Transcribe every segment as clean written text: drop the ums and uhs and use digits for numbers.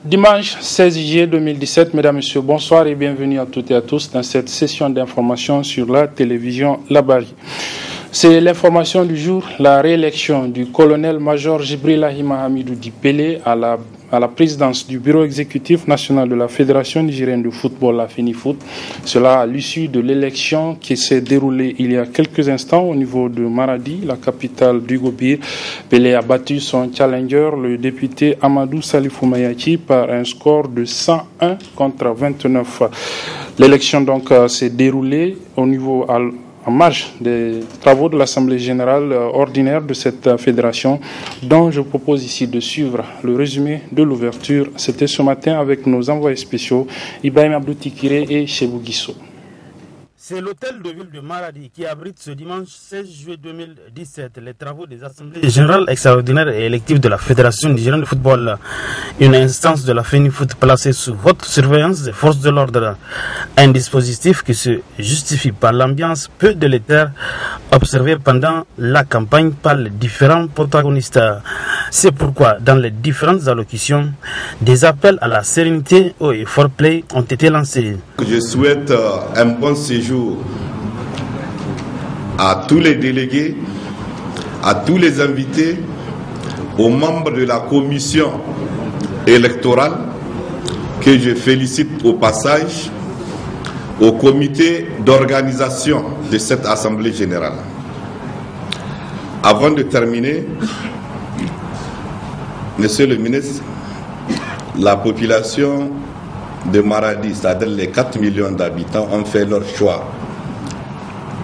Dimanche 16 juillet 2017, mesdames, messieurs, bonsoir et bienvenue à toutes et à tous dans cette session d'information sur la télévision Labari. C'est l'information du jour, la réélection du colonel-major Djibril Mahamadou Dipele à la présidence du bureau exécutif national de la Fédération nigérienne de football, la FENIFOOT. Cela à l'issue de l'élection qui s'est déroulée il y a quelques instants au niveau de Maradi, la capitale du Gobir. Pelé a battu son challenger, le député Amadou Salifou Mayaki, par un score de 101 contre 29. L'élection donc s'est déroulée au niveau en marge des travaux de l'Assemblée générale ordinaire de cette fédération, dont je propose ici de suivre le résumé de l'ouverture. C'était ce matin avec nos envoyés spéciaux, Ibrahim Abdou Tikire et Chebou Guisso. C'est l'hôtel de ville de Maradi qui abrite ce dimanche 16 juillet 2017 les travaux des assemblées générales extraordinaires et électives de la Fédération nigérienne de football, une instance de la FENIFOOT placée sous haute surveillance des forces de l'ordre. Un dispositif qui se justifie par l'ambiance peu délétère observée pendant la campagne par les différents protagonistes. C'est pourquoi, dans les différentes allocutions, des appels à la sérénité et fair play ont été lancés. Je souhaite un bon séjour à tous les délégués, à tous les invités, aux membres de la commission électorale, que je félicite au passage, au comité d'organisation de cette Assemblée générale. Avant de terminer, Monsieur le ministre, la population de Maradi, c'est-à-dire les 4 millions d'habitants, ont fait leur choix.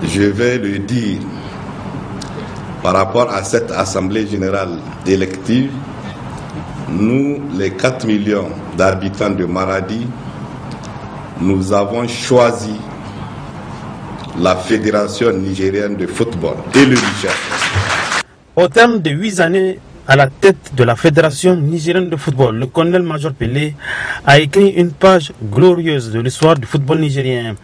Je vais le dire, par rapport à cette Assemblée générale élective, nous, les 4 millions d'habitants de Maradi, nous avons choisi la Fédération nigérienne de football et le Niger. Au terme de 8 années à la tête de la Fédération nigérienne de football, le colonel-major Pelé a écrit une page glorieuse de l'histoire du football nigérien.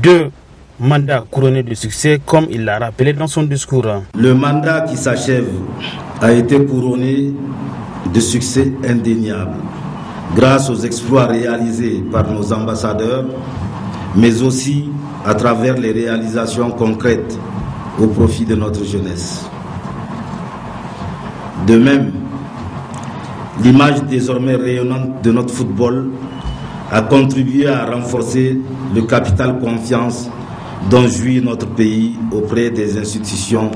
2 mandats couronnés de succès, comme il l'a rappelé dans son discours. Le mandat qui s'achève a été couronné de succès indéniable, grâce aux exploits réalisés par nos ambassadeurs, mais aussi à travers les réalisations concrètes au profit de notre jeunesse. De même, l'image désormais rayonnante de notre football a contribué à renforcer le capital confiance dont jouit notre pays auprès des institutions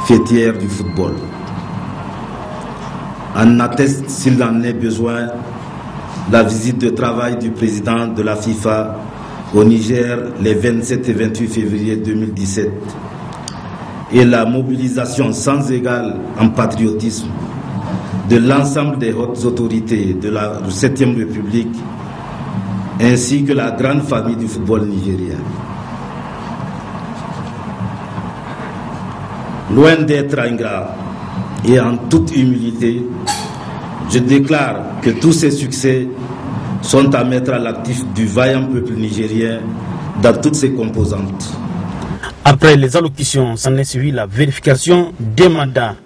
fêtières du football. En atteste, s'il en est besoin, la visite de travail du président de la FIFA au Niger les 27 et 28 février 2017 et la mobilisation sans égale en patriotisme de l'ensemble des hautes autorités de la 7e République ainsi que la grande famille du football nigérien. Loin d'être ingrat et en toute humilité, je déclare que tous ces succès sont à mettre à l'actif du vaillant peuple nigérien dans toutes ses composantes. Après les allocutions, s'en est suivi la vérification des mandats.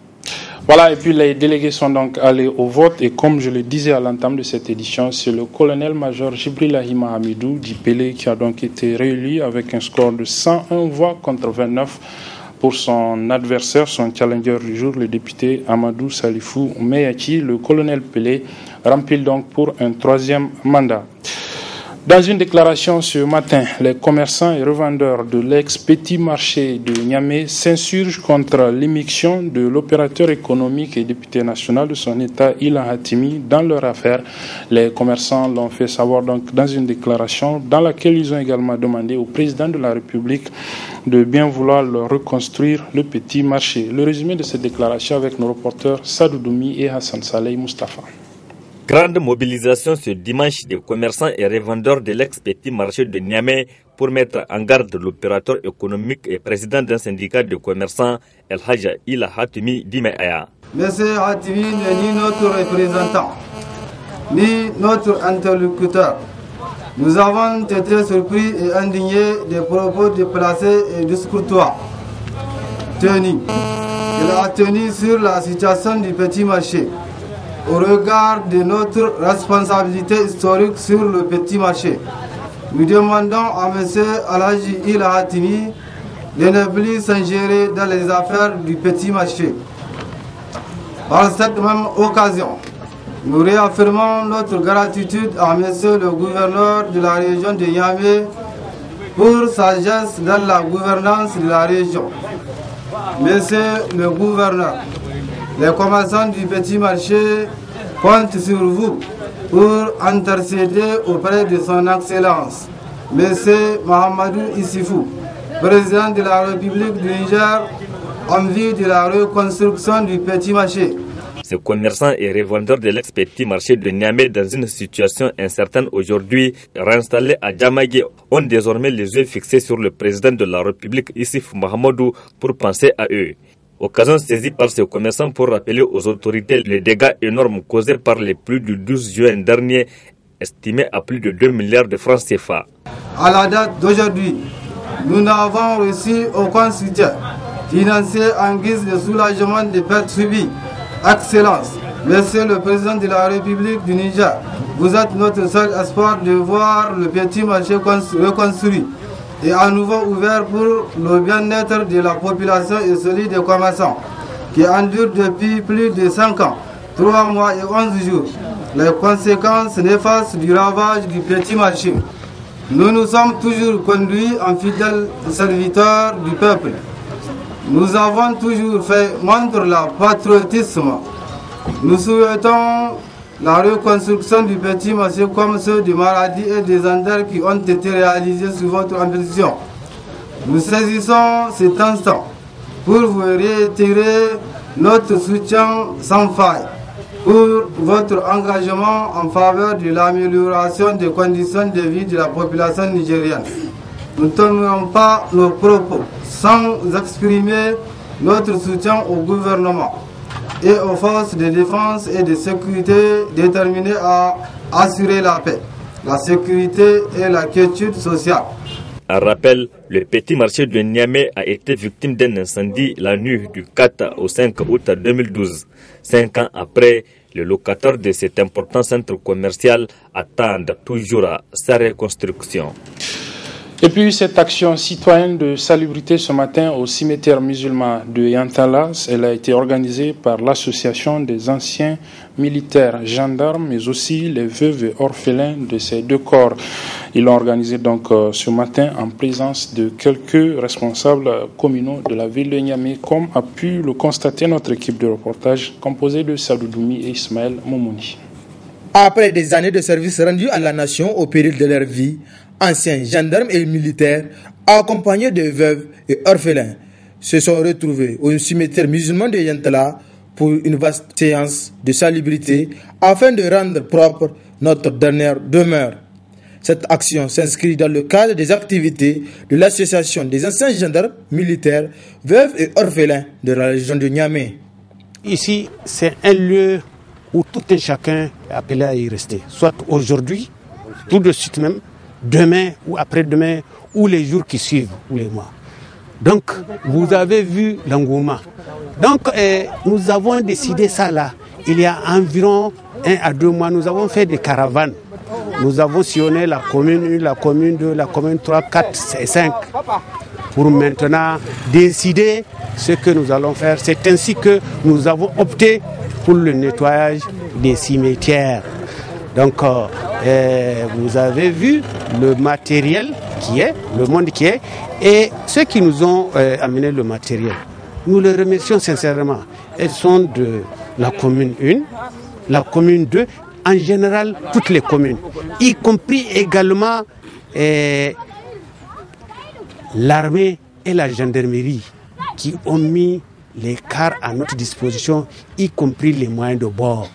Voilà, et puis les délégués sont donc allés au vote et comme je le disais à l'entame de cette édition, c'est le colonel-major Djibril Mahamadou Dipele qui a donc été réélu avec un score de 101 voix contre 29 pour son adversaire, son challenger du jour, le député Amadou Salifou Mayaki. Le colonel Pelé remplit donc pour un 3e mandat. Dans une déclaration ce matin, les commerçants et revendeurs de l'ex-petit marché de Niamey s'insurgent contre l'émission de l'opérateur économique et député national de son État, Ilan Hatimi, dans leur affaire. Les commerçants l'ont fait savoir donc dans une déclaration dans laquelle ils ont également demandé au président de la République de bien vouloir leur reconstruire le petit marché. Le résumé de cette déclaration avec nos reporters Sadou Doumi et Hassan Saleh Mustafa. Grande mobilisation ce dimanche des commerçants et revendeurs de l'ex-petit marché de Niamey pour mettre en garde l'opérateur économique et président d'un syndicat de commerçants, El Hadja Ila Hatimi Dimeaya. Monsieur Hatimi n'est ni notre représentant, ni notre interlocuteur. Nous avons été surpris et indignés des propos déplacés et discourtois tenus. Il a tenu sur la situation du petit marché. au regard de notre responsabilité historique sur le petit marché. Nous demandons à M. Alhaji Ila Hatimi de ne plus s'ingérer dans les affaires du petit marché. Par cette même occasion, nous réaffirmons notre gratitude à M. le gouverneur de la région de Niamey pour sa geste dans la gouvernance de la région. Monsieur le gouverneur, les commerçants du petit marché comptent sur vous pour intercéder auprès de son Excellence, Monsieur Mahamadou Issifou, président de la République du Niger, en vue de la reconstruction du petit marché. Ces commerçants et revendeurs de l'ex-petit marché de Niamey, dans une situation incertaine aujourd'hui, réinstallés à Djamagué, ont désormais les yeux fixés sur le président de la République, Issifou Mahamadou, pour penser à eux. Occasion saisie par ces commerçants pour rappeler aux autorités les dégâts énormes causés par les pluies du 12 juin dernier, estimés à plus de 2 milliards de francs CFA. À la date d'aujourd'hui, nous n'avons reçu aucun soutien financier en guise de soulagement des pertes subies. Excellence, Monsieur le Président de la République du Niger, vous êtes notre seul espoir de voir le petit marché reconstruit et à nouveau ouvert pour le bien-être de la population et celui des commerçants qui endurent depuis plus de 5 ans, 3 mois et 11 jours les conséquences néfastes du ravage du petit marché. Nous nous sommes toujours conduits en fidèles serviteurs du peuple. Nous avons toujours fait montre le patriotisme. Nous souhaitons la reconstruction du petit marché comme ceux du Maradi et des Anders qui ont été réalisés sous votre ambition. Nous saisissons cet instant pour vous réitérer notre soutien sans faille pour votre engagement en faveur de l'amélioration des conditions de vie de la population nigérienne. Nous ne tournerons pas nos propos sans exprimer notre soutien au gouvernement et aux forces de défense et de sécurité déterminées à assurer la paix, la sécurité et la quiétude sociale. En rappel, le petit marché de Niamey a été victime d'un incendie la nuit du 4 au 5 août 2012. 5 ans après, les locataires de cet important centre commercial attendent toujours sa reconstruction. Et puis cette action citoyenne de salubrité ce matin au cimetière musulman de Yantalas, elle a été organisée par l'association des anciens militaires gendarmes, mais aussi les veuves et orphelins de ces deux corps. Ils l'ont organisé donc ce matin en présence de quelques responsables communaux de la ville de Niamey, comme a pu le constater notre équipe de reportage composée de Sadoudoumi et Ismaël Momouni. Après des années de service rendu à la nation au péril de leur vie, anciens gendarmes et militaires, accompagnés de veuves et orphelins, se sont retrouvés au cimetière musulman de Yantala pour une vaste séance de salubrité afin de rendre propre notre dernière demeure. Cette action s'inscrit dans le cadre des activités de l'association des anciens gendarmes militaires, veuves et orphelins de la région de Niamey. Ici, c'est un lieu où tout un chacun est appelé à y rester, soit aujourd'hui, tout de suite même, demain ou après-demain, ou les jours qui suivent, ou les mois. Donc, vous avez vu l'engouement. Donc, nous avons décidé ça là. Il y a environ 1 à 2 mois, nous avons fait des caravanes. Nous avons sillonné la commune 1, la commune 2, la commune 3, 4 et 5 pour maintenant décider ce que nous allons faire. C'est ainsi que nous avons opté pour le nettoyage des cimetières. Donc, vous avez vu le matériel qui est, le monde qui est, et ceux qui nous ont amené le matériel. Nous les remercions sincèrement. Elles sont de la commune 1, la commune 2, en général toutes les communes, y compris également l'armée et la gendarmerie qui ont mis les cars à notre disposition, y compris les moyens de bord.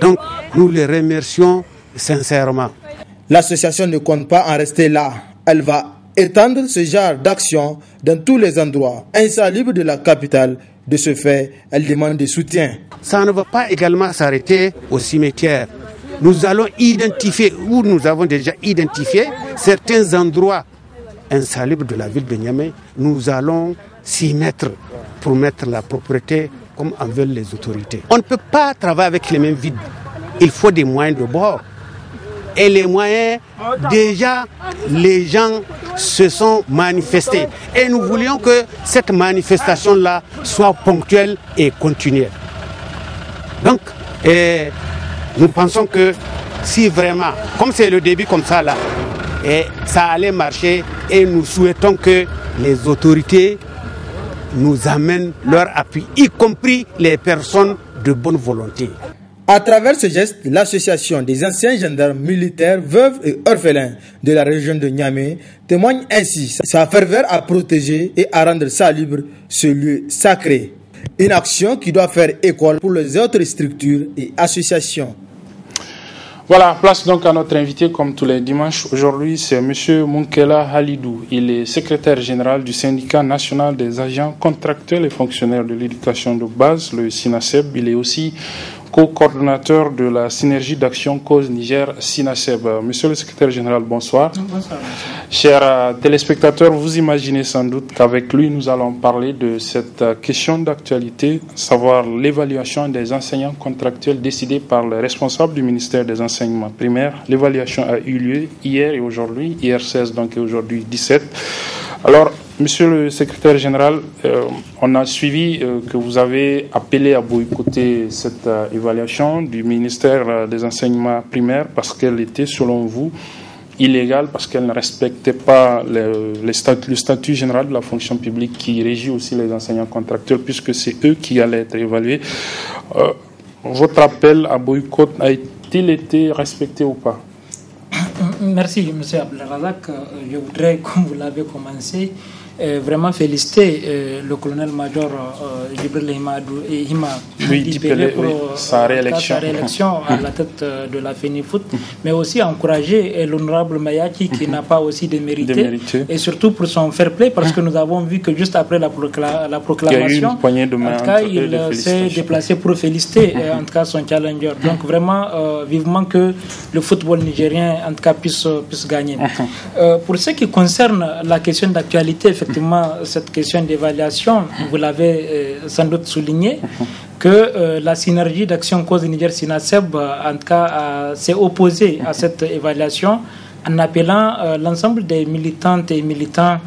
Donc, nous les remercions sincèrement. L'association ne compte pas en rester là. Elle va étendre ce genre d'action dans tous les endroits insalubres de la capitale. De ce fait, elle demande des soutiens. Ça ne va pas également s'arrêter au cimetière. Nous allons identifier, ou nous avons déjà identifié, certains endroits insalubres de la ville de Niamey. Nous allons s'y mettre pour mettre la propreté comme en veulent les autorités. On ne peut pas travailler avec les mains vides. Il faut des moyens de bord. Et les moyens, déjà, les gens se sont manifestés. Et nous voulions que cette manifestation-là soit ponctuelle et continuelle. Donc, nous pensons que si vraiment, comme c'est le début comme ça là, ça allait marcher, et nous souhaitons que les autorités nous amènent leur appui, y compris les personnes de bonne volonté. À travers ce geste, l'association des anciens gendarmes militaires, veuves et orphelins de la région de Niamey témoigne ainsi sa ferveur à protéger et à rendre salubre ce lieu sacré. Une action qui doit faire école pour les autres structures et associations. Voilà, place donc à notre invité comme tous les dimanches. Aujourd'hui, c'est M. Munkela Halidou. Il est secrétaire général du syndicat national des agents contractuels et fonctionnaires de l'éducation de base, le SINASEB. Il est aussi co-coordonnateur de la synergie d'action cause Niger SINASEB. Monsieur le secrétaire général, bonsoir. Bonsoir. Chers téléspectateurs, vous imaginez sans doute qu'avec lui, nous allons parler de cette question d'actualité, savoir l'évaluation des enseignants contractuels décidée par le responsable du ministère des enseignements primaires. L'évaluation a eu lieu hier et aujourd'hui, hier 16 donc et aujourd'hui 17. Alors, monsieur le secrétaire général, on a suivi que vous avez appelé à boycotter cette évaluation du ministère des enseignements primaires parce qu'elle était, selon vous, illégale, parce qu'elle ne respectait pas le statut général de la fonction publique qui régit aussi les enseignants contractuels, puisque c'est eux qui allaient être évalués. Votre appel à boycott a-t-il été respecté ou pas? Merci, M. Abdelrazak. Je voudrais, comme vous l'avez commencé, vraiment féliciter le colonel-major Djibril Hima pour sa réélection à la tête de la FENIFOOT, mais aussi encourager l'honorable Mayaki qui n'a pas aussi démérité, et surtout pour son fair play, parce que nous avons vu que juste après la proclamation, il s'est déplacé pour féliciter en tout cas son challenger. Donc vraiment, vivement que le football nigérien en tout cas puisse gagner. Pour ce qui concerne la question d'actualité, effectivement, cette question d'évaluation, vous l'avez sans doute souligné, que la synergie d'action cause Niger SINASEB en tout cas s'est opposée à cette évaluation en appelant l'ensemble des militantes et militants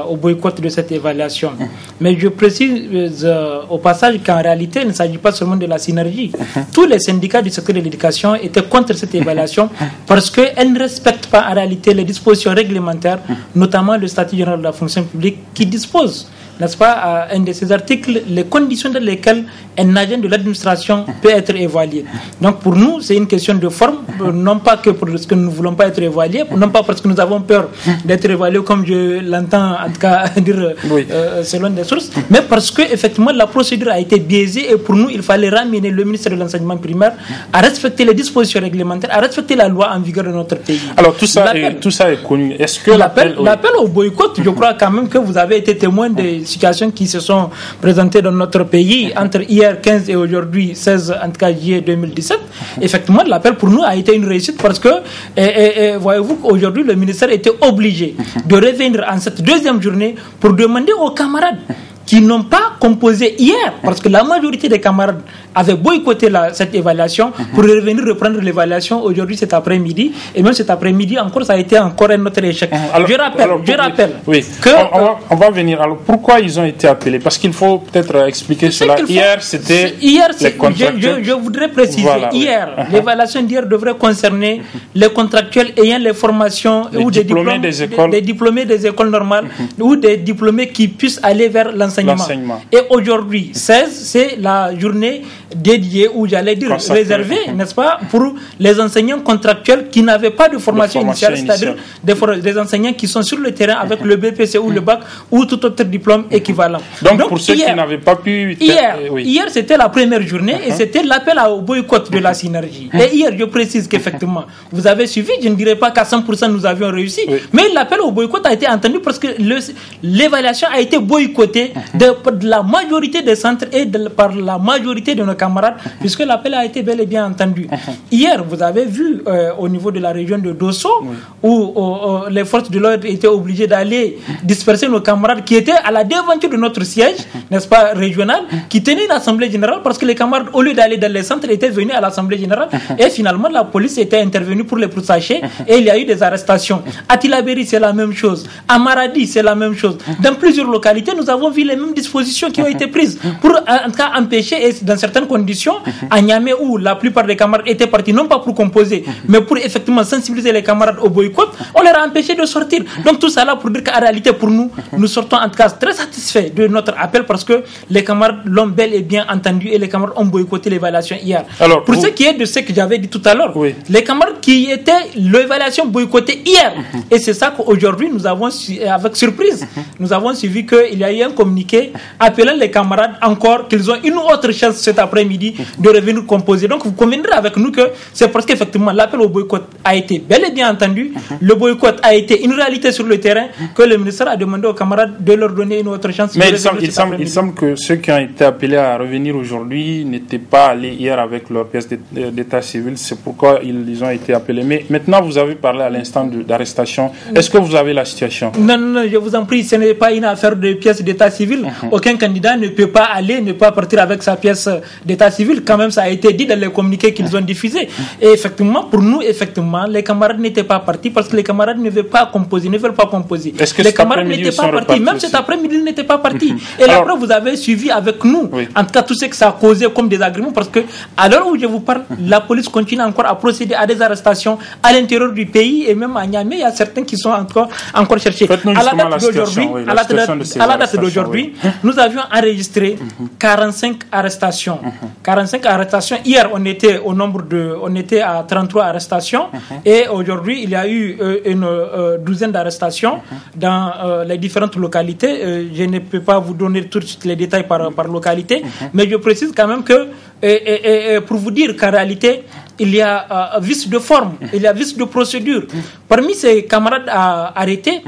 au boycott de cette évaluation. Mais je précise au passage qu'en réalité, il ne s'agit pas seulement de la synergie. Tous les syndicats du secteur de l'éducation étaient contre cette évaluation parce qu'elle ne respecte pas en réalité les dispositions réglementaires, notamment le statut général de la fonction publique qui dispose, n'est-ce pas, un de ces articles, les conditions dans lesquelles un agent de l'administration peut être évalué. Donc pour nous, c'est une question de forme, non pas que parce que nous ne voulons pas être évalués, non pas parce que nous avons peur d'être évalués, comme je l'entends en tout cas dire selon des sources, mais parce que effectivement la procédure a été biaisée et pour nous, il fallait ramener le ministère de l'enseignement primaire à respecter les dispositions réglementaires, à respecter la loi en vigueur de notre pays. Alors tout ça est connu. Est-ce que l'appel au boycott, je crois quand même que vous avez été témoin des situations qui se sont présentées dans notre pays entre hier 15 et aujourd'hui 16 en tout cas juillet 2017. Effectivement, l'appel pour nous a été une réussite parce que voyez-vous qu'aujourd'hui le ministère était obligé de revenir en cette deuxième journée pour demander aux camarades qui n'ont pas composé hier, parce que la majorité des camarades avaient boycotté cette évaluation pour revenir reprendre l'évaluation aujourd'hui cet après-midi, et même cet après-midi encore ça a été encore un autre échec. Je rappelle que on va venir. Alors pourquoi ils ont été appelés? Parce qu'il faut peut-être expliquer cela. Hier c'était les contractuels. Je voudrais préciser, l'évaluation d'hier devrait concerner les contractuels ayant les formations ou des diplômés des écoles normales ou des diplômés qui puissent aller vers l'enseignement. Et aujourd'hui, 16, c'est la journée dédiée, ou j'allais dire réservée, n'est-ce pas, pour les enseignants contractuels qui n'avaient pas de formation initiale, c'est-à-dire des enseignants qui sont sur le terrain avec le BPC ou le bac ou tout autre diplôme équivalent. Donc pour ceux qui n'avaient pas pu... Hier, c'était la première journée et c'était l'appel au boycott de la synergie. Et hier, je précise qu'effectivement, vous avez suivi, je ne dirais pas qu'à 100% nous avions réussi, mais l'appel au boycott a été entendu parce que l'évaluation a été boycottée de la majorité des centres et par la majorité de nos camarades, puisque l'appel a été bel et bien entendu. Hier, vous avez vu au niveau de la région de Dosso, où les forces de l'ordre étaient obligées d'aller disperser nos camarades qui étaient à la devanture de notre siège, n'est-ce pas, régional, qui tenaient une assemblée générale, parce que les camarades, au lieu d'aller dans les centres, étaient venus à l'assemblée générale, et finalement, la police était intervenue pour les pourchasser, et il y a eu des arrestations. À Tillabéri, c'est la même chose. À Maradi, c'est la même chose. Dans plusieurs localités, nous avons vu les mêmes dispositions qui ont été prises pour, en tout cas, empêcher, et dans certaines conditions, à Niamey, où la plupart des camarades étaient partis, non pas pour composer, mais pour effectivement sensibiliser les camarades au boycott, on leur a empêché de sortir. Donc tout ça là pour dire qu'en réalité, pour nous, nous sortons en tout cas très satisfaits de notre appel, parce que les camarades l'ont bel et bien entendu, et les camarades ont boycotté l'évaluation hier. Alors, pour ce qui est de ce que j'avais dit tout à l'heure, les camarades qui étaient l'évaluation boycottée hier, et c'est ça qu'aujourd'hui nous avons avec surprise, nous avons suivi qu'il y a eu un communiqué appelant les camarades encore qu'ils ont une autre chance cet après-midi de revenir composer. Donc vous conviendrez avec nous que c'est parce qu'effectivement l'appel au boycott a été bel et bien entendu, le boycott a été une réalité sur le terrain, que le ministère a demandé aux camarades de leur donner une autre chance. Mais il semble que ceux qui ont été appelés à revenir aujourd'hui n'étaient pas allés hier avec leur pièce d'état civil, c'est pourquoi ils ont été appelés. Mais maintenant vous avez parlé à l'instant d'arrestation, est-ce que vous avez la situation? Non, je vous en prie, ce n'est pas une affaire de pièce d'état civil. Aucun candidat ne peut pas aller, ne pas partir avec sa pièce d'état civil. Quand même, ça a été dit dans les communiqués qu'ils ont diffusés. Et effectivement, pour nous, effectivement, les camarades n'étaient pas partis parce que les camarades ne veulent pas composer, Est-ce que les camarades n'étaient pas partis. Même cet après-midi, ils n'étaient pas partis. Et alors, après, vous avez suivi avec nous, en tout cas, tout ce que ça a causé comme désagrément, parce que à l'heure où je vous parle, la police continue encore à procéder à des arrestations à l'intérieur du pays, et même à Niamey, il y a certains qui sont encore cherchés. À la date d'aujourd'hui, nous avions enregistré 45 arrestations. 45 arrestations. Hier, on était à 33 arrestations, et aujourd'hui, il y a eu une douzaine d'arrestations dans les différentes localités. Je ne peux pas vous donner tout de suite les détails par localité, mais je précise quand même que, pour vous dire qu'en réalité, il y a vice de forme, il y a vice de procédure. Parmi ces camarades arrêtés,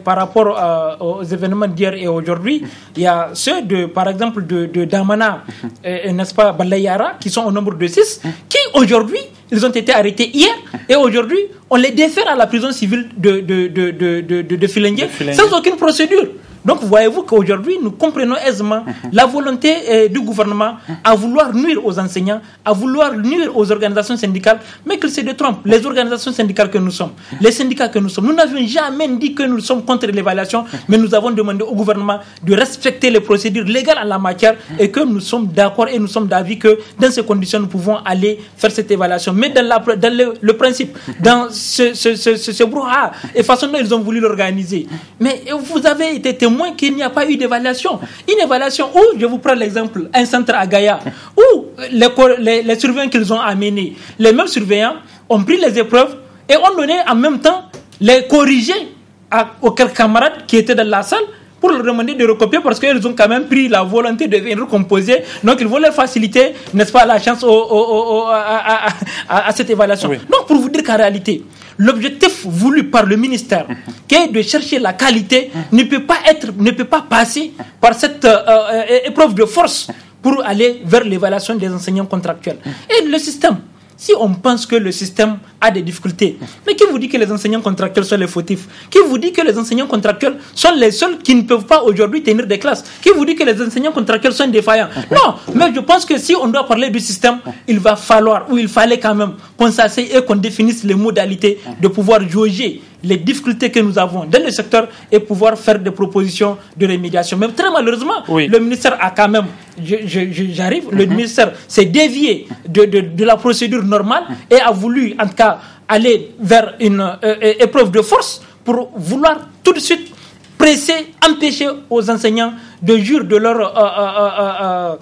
par rapport aux événements d'hier et aujourd'hui, il y a ceux par exemple de Damana, n'est-ce pas, Balayara, qui sont au nombre de 6, qui aujourd'hui, ils ont été arrêtés hier, et aujourd'hui, on les défère à la prison civile de Filengue sans aucune procédure. Donc, voyez-vous qu'aujourd'hui, nous comprenons aisément la volonté du gouvernement à vouloir nuire aux enseignants, à vouloir nuire aux organisations syndicales, mais qu'ils se détrompent. Les organisations syndicales que nous sommes, les syndicats que nous sommes, nous n'avions jamais dit que nous sommes contre l'évaluation, mais nous avons demandé au gouvernement de respecter les procédures légales en la matière, et que nous sommes d'accord et nous sommes d'avis que dans ces conditions, nous pouvons aller faire cette évaluation. Mais dans le principe, dans ce brouhaha et façon dont ils ont voulu l'organiser. Mais vous avez été témoin qu'il n'y a pas eu d'évaluation. Une évaluation où, je vous prends l'exemple, un centre à Gaïa, où les surveillants qu'ils ont amenés, les mêmes surveillants ont pris les épreuves et ont donné en même temps les corriger aux quelques camarades qui étaient dans la salle, pour leur demander de recopier, parce qu'ils ont quand même pris la volonté de venir composer. Donc, ils vont leur faciliter, n'est-ce pas, la chance à cette évaluation. Donc, pour vous dire qu'en réalité, l'objectif voulu par le ministère, qui est de chercher la qualité, ne peut pas passer par cette épreuve de force pour aller vers l'évaluation des enseignants contractuels. Et le système, si on pense que le système a des difficultés, mais qui vous dit que les enseignants contractuels sont les fautifs? Qui vous dit que les enseignants contractuels sont les seuls qui ne peuvent pas aujourd'hui tenir des classes? Qui vous dit que les enseignants contractuels sont défaillants? Non, mais je pense que si on doit parler du système, il fallait quand même qu'on s'asseye et qu'on définisse les modalités de pouvoir jauger les difficultés que nous avons dans le secteur et pouvoir faire des propositions de rémédiation. Mais très malheureusement, le ministère a quand même, le ministère s'est dévié de la procédure normale et a voulu en tout cas aller vers une épreuve de force pour vouloir tout de suite presser, empêcher aux enseignants de jouir de leur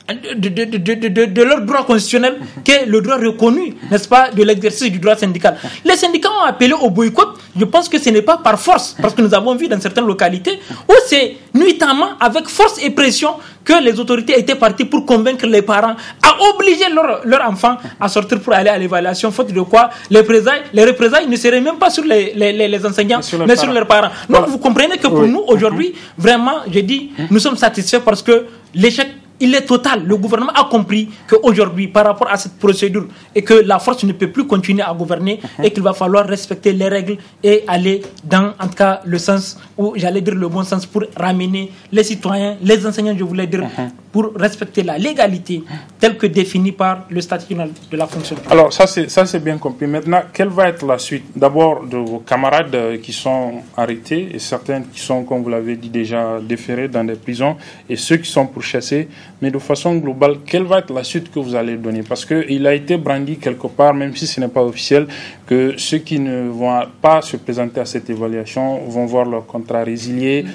de leur droit constitutionnel, qui est le droit reconnu, n'est-ce pas, de l'exercice du droit syndical. Les syndicats ont appelé au boycott. Je pense que ce n'est pas par force, parce que nous avons vu dans certaines localités où c'est nuitamment avec force et pression que les autorités étaient parties pour convaincre les parents à obliger leurs enfants à sortir pour aller à l'évaluation, faute de quoi les représailles ne seraient même pas sur les enseignants, mais sur leurs parents. Donc vous comprenez que pour nous, aujourd'hui, vraiment, je dis, nous sommes satisfaits parce que l'échec il est total. Le gouvernement a compris qu'aujourd'hui, par rapport à cette procédure, et que la force ne peut plus continuer à gouverner, et qu'il va falloir respecter les règles et aller dans, en tout cas, le sens, ou j'allais dire le bon sens, pour ramener les citoyens, les enseignants, je voulais dire, pour respecter la légalité telle que définie par le statut de la fonction publique. Alors, ça c'est bien compris. Maintenant, quelle va être la suite? D'abord, de vos camarades qui sont arrêtés, et certains qui sont, comme vous l'avez dit, déjà déférés dans des prisons, et ceux qui sont pourchassés. Mais de façon globale, quelle va être la suite que vous allez donner? Parce qu'il a été brandi quelque part, même si ce n'est pas officiel, que ceux qui ne vont pas se présenter à cette évaluation vont voir leur contrat résilié.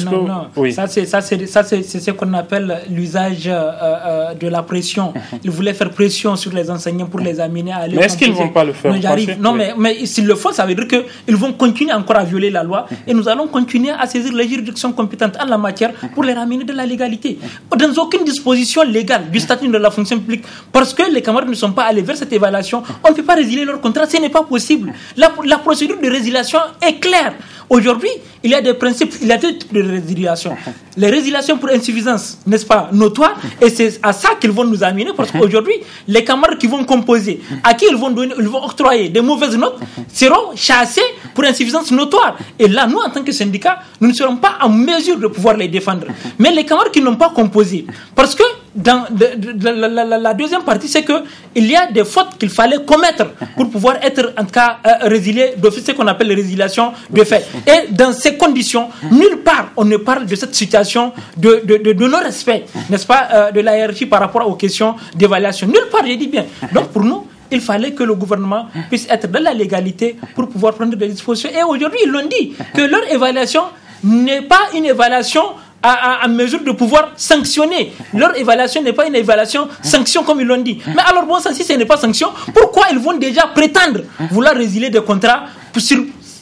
Non. Oui. Ça c'est ce qu'on appelle l'usage de la pression. Ils voulaient faire pression sur les enseignants pour les amener à aller. Mais est-ce qu'ils ne vont pas le faire? Mais s'ils le font, ça veut dire qu'ils vont continuer encore à violer la loi, et nous allons continuer à saisir les juridictions compétentes en la matière pour les ramener de la légalité. Dans aucune disposition légale du statut de la fonction publique, parce que les camarades ne sont pas allés vers cette évaluation, on ne peut pas résilier leur contrat, ce n'est pas possible. La procédure de résiliation est claire. Aujourd'hui, il y a des principes, il y a deux types de résiliation. Les résiliations pour insuffisance, n'est-ce pas, notoire, et c'est à ça qu'ils vont nous amener, parce qu'aujourd'hui, les camarades qui vont composer, à qui ils vont octroyer des mauvaises notes, seront chassés pour insuffisance notoire. Et là, nous, en tant que syndicat, nous ne serons pas en mesure de pouvoir les défendre. Mais les camarades qui n'ont pas composé, parce que dans la deuxième partie, c'est qu'il y a des fautes qu'il fallait commettre pour pouvoir être, en tout cas, résilié d'office, ce qu'on appelle les résiliations de fait. Et dans ces conditions, nulle part on ne parle de cette situation de non-respect, n'est-ce pas, de la hiérarchie par rapport aux questions d'évaluation. Nulle part, je dis bien. Donc pour nous, il fallait que le gouvernement puisse être dans la légalité pour pouvoir prendre des dispositions. Et aujourd'hui, ils l'ont dit, que leur évaluation n'est pas une évaluation à mesure de pouvoir sanctionner. Leur évaluation n'est pas une évaluation sanction comme ils l'ont dit. Mais alors bon sang, si ce n'est pas sanction, pourquoi ils vont déjà prétendre vouloir résilier des contrats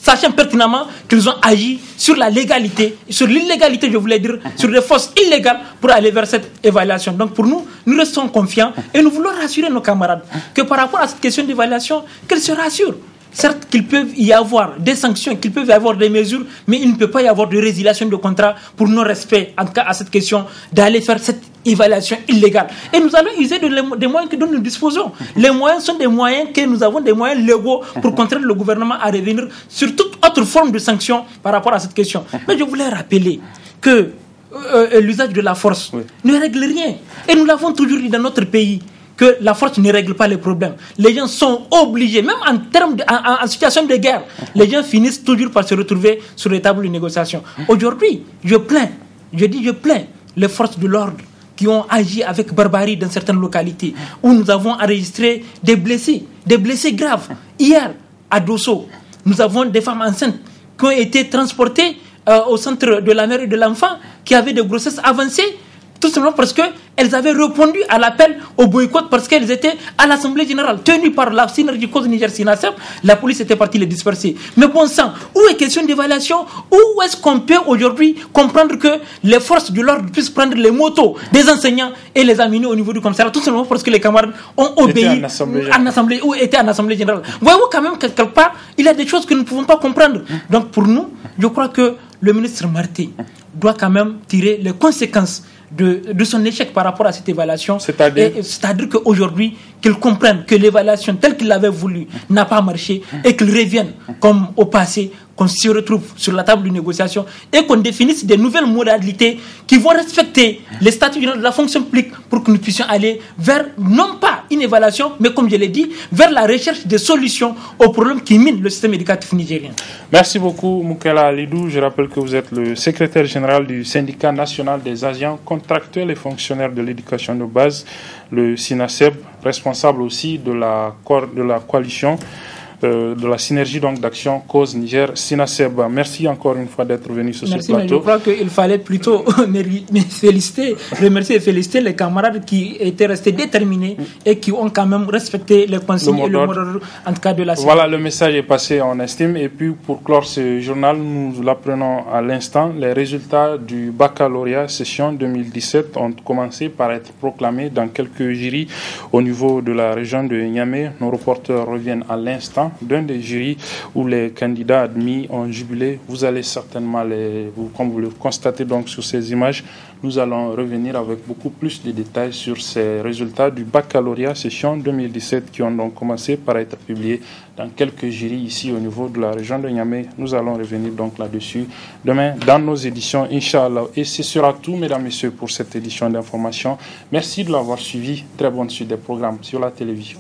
sachant pertinemment qu'ils ont agi sur la légalité, sur l'illégalité, je voulais dire, sur des fausses illégales pour aller vers cette évaluation. Donc pour nous, nous restons confiants et nous voulons rassurer nos camarades que par rapport à cette question d'évaluation, qu'ils se rassurent. Certes qu'il peut y avoir des sanctions, qu'il peut y avoir des mesures, mais il ne peut pas y avoir de résiliation de contrat pour non-respect, en tout cas à cette question d'aller faire cette évaluation illégale. Et nous allons user des moyens que nous disposons. Les moyens sont des moyens que nous avons, des moyens légaux pour contraindre le gouvernement à revenir sur toute autre forme de sanction par rapport à cette question. Mais je voulais rappeler que l'usage de la force ne règle rien. Et nous l'avons toujours dit dans notre pays, que la force ne règle pas les problèmes. Les gens sont obligés, même en situation de guerre, les gens finissent toujours par se retrouver sur les tables de négociation. Aujourd'hui, je plains les forces de l'ordre qui ont agi avec barbarie dans certaines localités, où nous avons enregistré des blessés graves. Hier, à Dosso, nous avons des femmes enceintes qui ont été transportées au centre de la mère et de l'enfant, qui avaient des grossesses avancées, tout simplement parce qu'elles avaient répondu à l'appel au boycott, parce qu'elles étaient à l'Assemblée générale, tenues par la synergie cause Niger-Sinasep. La police était partie les disperser. Mais bon sang, où est question d'évaluation? Où est-ce qu'on peut aujourd'hui comprendre que les forces de l'ordre puissent prendre les motos des enseignants et les amener au niveau du commissariat, tout simplement parce que les camarades ont obéi en assemblée, ou étaient en Assemblée générale? Voyez-vous quand même que quelque part, il y a des choses que nous ne pouvons pas comprendre. Donc pour nous, je crois que le ministre Marté doit quand même tirer les conséquences de son échec par rapport à cette évaluation. C'est-à-dire qu'aujourd'hui, qu'ils comprennent que l'évaluation telle qu'il l'avait voulu n'a pas marché, et qu'ils reviennent comme au passé, qu'on se retrouve sur la table de négociation et qu'on définisse des nouvelles modalités qui vont respecter les statuts de la fonction publique pour que nous puissions aller vers, non pas une évaluation, mais comme je l'ai dit, vers la recherche des solutions aux problèmes qui minent le système éducatif nigérien. Merci beaucoup, Moukela Alidou. Je rappelle que vous êtes le secrétaire général du syndicat national des agents contractuels et fonctionnaires de l'éducation de base, le SINASEB, responsable aussi de la coalition de la synergie donc d'action cause Niger SINASEB. Merci encore une fois d'être venu sur ce plateau. Mais je crois qu'il fallait plutôt remercier et féliciter les camarades qui étaient restés déterminés et qui ont quand même respecté les consignes et le mot d'ordre, en tout cas de la Voilà, le message est passé, on estime. Et puis pour clore ce journal, nous l'apprenons à l'instant. Les résultats du baccalauréat session 2017 ont commencé par être proclamés dans quelques jurys au niveau de la région de Niamey. Nos reporters reviennent à l'instant. résultats d'un des jurys où les candidats admis ont jubilé. Vous allez certainement, comme vous le constatez donc sur ces images, nous allons revenir avec beaucoup plus de détails sur ces résultats du baccalauréat session 2017 qui ont donc commencé par être publiés dans quelques jurys ici au niveau de la région de Niamey. Nous allons revenir donc là-dessus demain dans nos éditions, Inch'Allah. Et ce sera tout, mesdames, messieurs, pour cette édition d'information. Merci de l'avoir suivi. Très bonne suite des programmes sur la télévision.